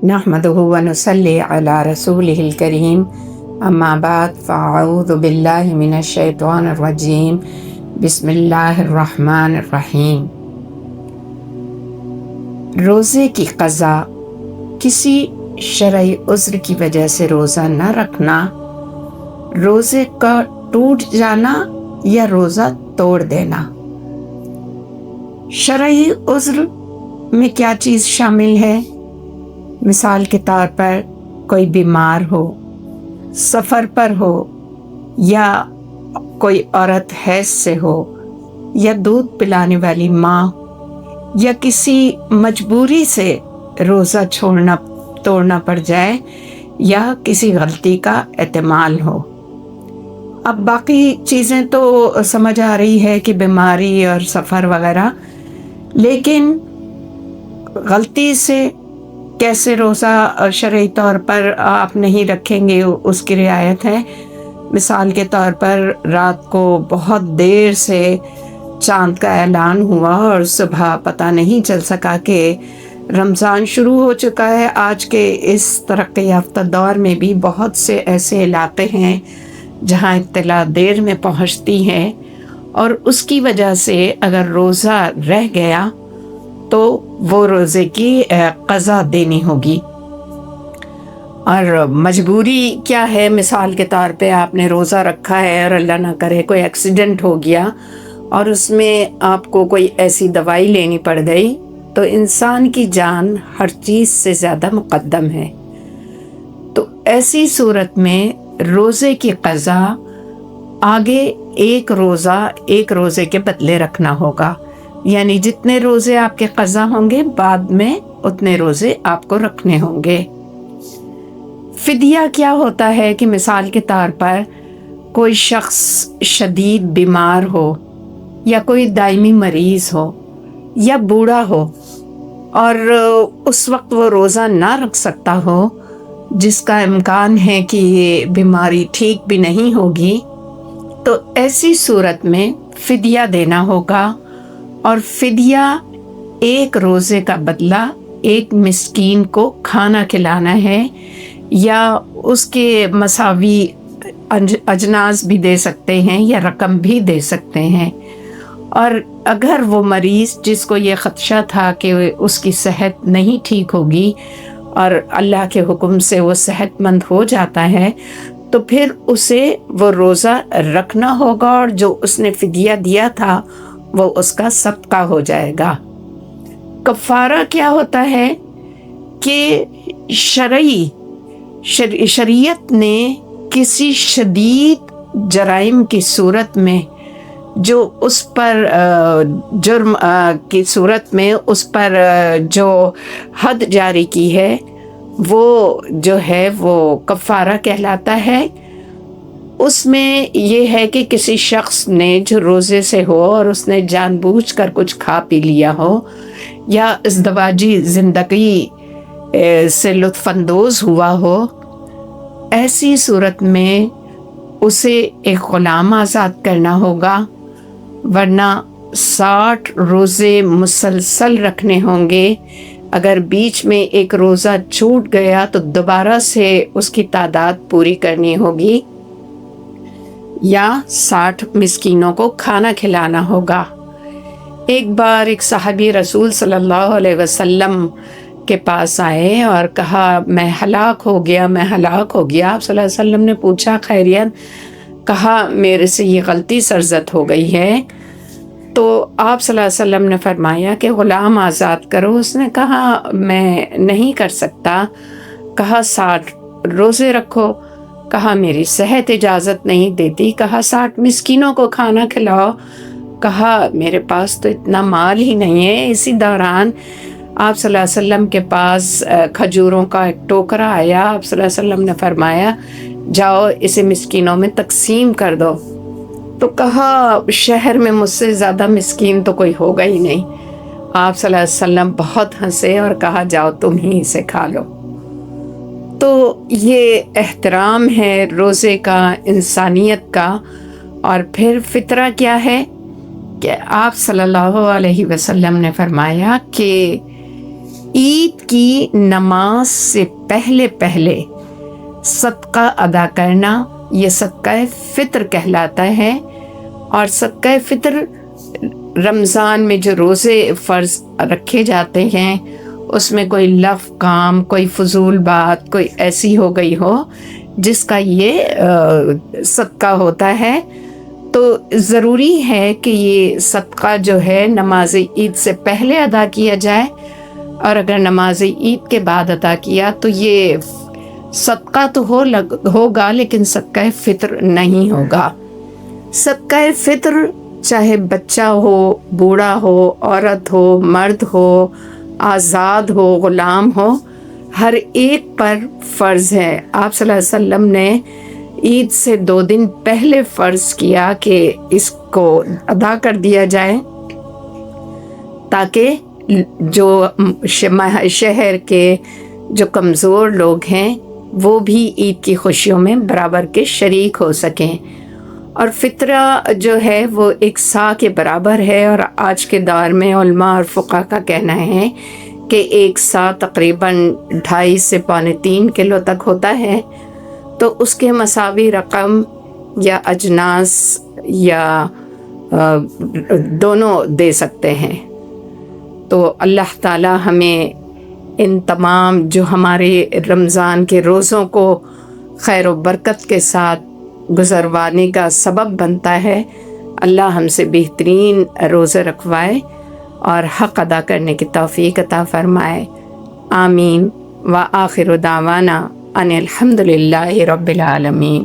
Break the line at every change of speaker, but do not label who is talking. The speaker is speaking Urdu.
نحمدہ ونصلی علی رسولہ الکریم اما بعد فاعوذ باللہ من الشیطان الرجیم بسم اللہ الرحمن الرحیم۔ روزے کی قضا، کسی شرعی عذر کی وجہ سے روزہ نہ رکھنا، روزے کا ٹوٹ جانا یا روزہ توڑ دینا۔ شرعی عذر میں کیا چیز شامل ہے؟ مثال کے طور پر کوئی بیمار ہو، سفر پر ہو، یا کوئی عورت حیض سے ہو، یا دودھ پلانے والی ماں، یا کسی مجبوری سے روزہ توڑنا پڑ جائے، یا کسی غلطی کا احتمال ہو۔ اب باقی چیزیں تو سمجھ آ رہی ہے کہ بیماری اور سفر وغیرہ، لیکن غلطی سے کیسے روزہ شرعی طور پر آپ نہیں رکھیں گے، اس کی رعایت ہے۔ مثال کے طور پر رات کو بہت دیر سے چاند کا اعلان ہوا اور صبح پتہ نہیں چل سکا کہ رمضان شروع ہو چکا ہے۔ آج کے اس ترقی یافتہ دور میں بھی بہت سے ایسے علاقے ہیں جہاں اطلاع دیر میں پہنچتی ہے، اور اس کی وجہ سے اگر روزہ رہ گیا تو وہ روزے کی قضا دینی ہوگی۔ اور مجبوری کیا ہے؟ مثال کے طور پہ آپ نے روزہ رکھا ہے اور اللہ نہ کرے کوئی ایکسیڈنٹ ہو گیا اور اس میں آپ کو کوئی ایسی دوائی لینی پڑ گئی، تو انسان کی جان ہر چیز سے زیادہ مقدم ہے۔ تو ایسی صورت میں روزے کی قضا آگے ایک روزے کے بدلے رکھنا ہوگا، یعنی جتنے روزے آپ کے قضا ہوں گے بعد میں اتنے روزے آپ کو رکھنے ہوں گے۔ فدیہ کیا ہوتا ہے کہ مثال کے طور پر کوئی شخص شدید بیمار ہو، یا کوئی دائمی مریض ہو، یا بوڑھا ہو، اور اس وقت وہ روزہ نہ رکھ سکتا ہو، جس کا امکان ہے کہ یہ بیماری ٹھیک بھی نہیں ہوگی، تو ایسی صورت میں فدیہ دینا ہوگا، اور فدیہ ایک روزے کا بدلہ ایک مسکین کو کھانا کھلانا ہے، یا اس کے مساوی اجناس بھی دے سکتے ہیں یا رقم بھی دے سکتے ہیں۔ اور اگر وہ مریض جس کو یہ خدشہ تھا کہ اس کی صحت نہیں ٹھیک ہوگی اور اللہ کے حکم سے وہ صحت مند ہو جاتا ہے، تو پھر اسے وہ روزہ رکھنا ہوگا، اور جو اس نے فدیہ دیا تھا وہ اس کا صدقہ ہو جائے گا۔ کفارہ کیا ہوتا ہے کہ شریعت نے کسی شدید جرائم کی صورت میں جو اس پر جرم کی صورت میں اس پر جو حد جاری کی ہے، وہ جو ہے وہ کفارہ کہلاتا ہے۔ اس میں یہ ہے کہ کسی شخص نے جو روزے سے ہو اور اس نے جان بوجھ کر کچھ کھا پی لیا ہو، یا ازدواجی زندگی سے لطف اندوز ہوا ہو، ایسی صورت میں اسے ایک غلام آزاد کرنا ہوگا، ورنہ 60 روزے مسلسل رکھنے ہوں گے۔ اگر بیچ میں ایک روزہ چھوٹ گیا تو دوبارہ سے اس کی تعداد پوری کرنی ہوگی، یا 60 مسکینوں کو کھانا کھلانا ہوگا۔ ایک بار ایک صحابی رسول صلی اللہ علیہ وسلم کے پاس آئے اور کہا میں ہلاک ہو گیا۔ آپ صلی اللہ علیہ وسلم نے پوچھا خیریت؟ کہا میرے سے یہ غلطی سرزد ہو گئی ہے۔ تو آپ صلی اللہ علیہ وسلم نے فرمایا کہ غلام آزاد کرو۔ اس نے کہا میں نہیں کر سکتا۔ کہا 60 روزے رکھو۔ کہا میری صحت اجازت نہیں دیتی۔ کہا 60 مسکینوں کو کھانا کھلاؤ۔ کہا میرے پاس تو اتنا مال ہی نہیں ہے۔ اسی دوران آپ صلی اللہ علیہ وسلم کے پاس کھجوروں کا ایک ٹوکرا آیا۔ آپ صلی اللہ علیہ وسلم نے فرمایا جاؤ اسے مسکینوں میں تقسیم کر دو۔ تو کہا شہر میں مجھ سے زیادہ مسکین تو کوئی ہوگا ہی نہیں۔ آپ صلی اللہ علیہ وسلم بہت ہنسے اور کہا جاؤ تم ہی اسے کھا لو۔ تو یہ احترام ہے روزے کا، انسانیت کا۔ اور پھر فطرہ کیا ہے کہ آپ صلی اللہ علیہ وسلم نے فرمایا کہ عید کی نماز سے پہلے پہلے صدقہ ادا کرنا یہ صدقہ فطر کہلاتا ہے. اور صدقہ فطر رمضان میں جو روزے فرض رکھے جاتے ہیں اس میں کوئی لغو کام، کوئی فضول بات، کوئی ایسی ہو گئی ہو جس کا یہ صدقہ ہوتا ہے، تو ضروری ہے کہ یہ صدقہ جو ہے نماز عید سے پہلے ادا کیا جائے. اور اگر نماز عید کے بعد ادا کیا تو یہ صدقہ تو ہوگا لیکن صدقہ فطر نہیں ہوگا. صدقہ فطر چاہے بچہ ہو، بوڑھا ہو، عورت ہو، مرد ہو، آزاد ہو، غلام ہو، ہر ایک پر فرض ہے. آپ صلی اللہ علیہ وسلم نے عید سے 2 دن پہلے فرض کیا کہ اس کو ادا کر دیا جائے تاکہ جو شہر کے جو کمزور لوگ ہیں وہ بھی عید کی خوشیوں میں برابر کے شریک ہو سکیں. اور فطرہ جو ہے وہ 1 سا کے برابر ہے، اور آج کے دور میں علماء اور فقہا کا کہنا ہے کہ 1 سا تقریباً 2.5 سے 3.25 کلو تک ہوتا ہے. تو اس کے مساوی رقم یا اجناس یا دونوں دے سکتے ہیں. تو اللہ تعالی ہمیں ان تمام جو ہمارے رمضان کے روزوں کو خیر و برکت کے ساتھ گزروانے کا سبب بنتا ہے، اللہ ہم سے بہترین روزے رکھوائے اور حق ادا کرنے کی توفیق عطا فرمائے. آمین. وآخر دعوانا ان الحمد للہ رب العالمین.